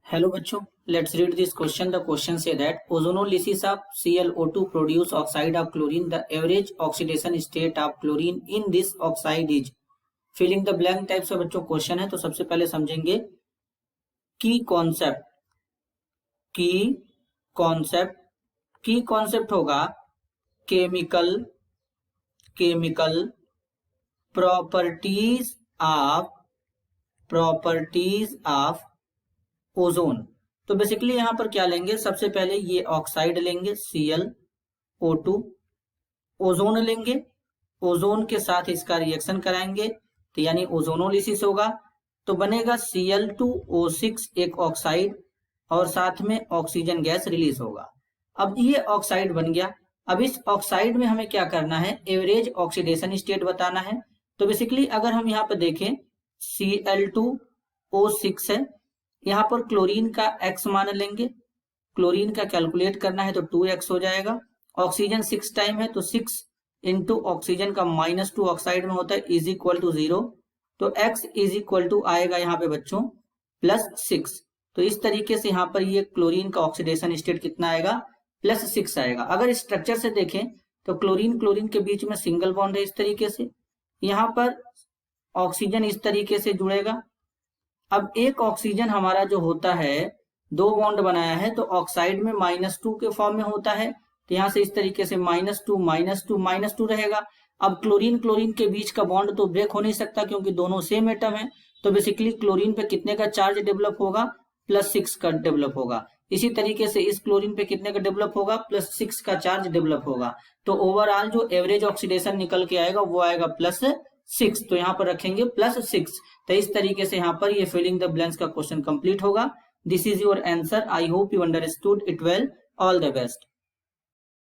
Hello बच्चों, let's read this question. The question say that ozonolysis of ClO2 produce oxide of chlorine. The average oxidation state of chlorine in this oxide is filling the blank type से बच्चों question है। तो सबसे पहले समझेंगे की concept. की concept होगा केमिकल प्रॉपर्टीज ऑफ ओजोन। तो बेसिकली यहां पर क्या लेंगे, सबसे पहले ये ऑक्साइड लेंगे ClO2, ओजोन लेंगे, ओजोन के साथ इसका रिएक्शन कराएंगे तो यानी ओजोनोलिसिस होगा। तो बनेगा Cl2O6 एक ऑक्साइड और साथ में ऑक्सीजन गैस रिलीज होगा। अब ये ऑक्साइड बन गया। अब इस ऑक्साइड में हमें क्या करना है, एवरेज ऑक्सीडेशन स्टेट बताना है। तो बेसिकली अगर हम यहाँ पर देखें Cl2O6 है, यहाँ पर क्लोरीन का x मान लेंगे, क्लोरीन का कैलकुलेट करना है तो 2x हो जाएगा। ऑक्सीजन 6 टाइम है तो 6 इंटू ऑक्सीजन का -2 ऑक्साइड में होता है इज इक्वल टू 0। तो x इज इक्वल टू आएगा यहाँ पे बच्चों +6। तो इस तरीके से यहाँ पर ये क्लोरीन का ऑक्सीडेशन स्टेट कितना आएगा, +6 आएगा। अगर स्ट्रक्चर से देखें तो क्लोरीन के बीच में सिंगल बॉन्ड है इस तरीके से, यहाँ पर ऑक्सीजन इस तरीके से जुड़ेगा। अब एक ऑक्सीजन हमारा जो होता है 2 बॉन्ड बनाया है तो ऑक्साइड में -2 के फॉर्म में होता है, तो यहां से इस तरीके से -2 रहेगा। अब क्लोरीन के बीच का बॉन्ड तो ब्रेक हो नहीं सकता क्योंकि दोनों सेम एटम है। तो बेसिकली क्लोरीन पे कितने का चार्ज डेवलप होगा, +6 का डेवलप होगा। इसी तरीके से इस क्लोरीन पे कितने का डेवलप होगा, +6 का चार्ज डेवलप होगा। तो ओवरऑल जो एवरेज ऑक्सीडेशन निकल के आएगा वो आएगा +6। तो यहाँ पर रखेंगे +6। तो इस तरीके से यहाँ पर ये फिलिंग द ब्लैंक्स का क्वेश्चन कंप्लीट होगा। This is your answer. I hope you understood it well. All the best.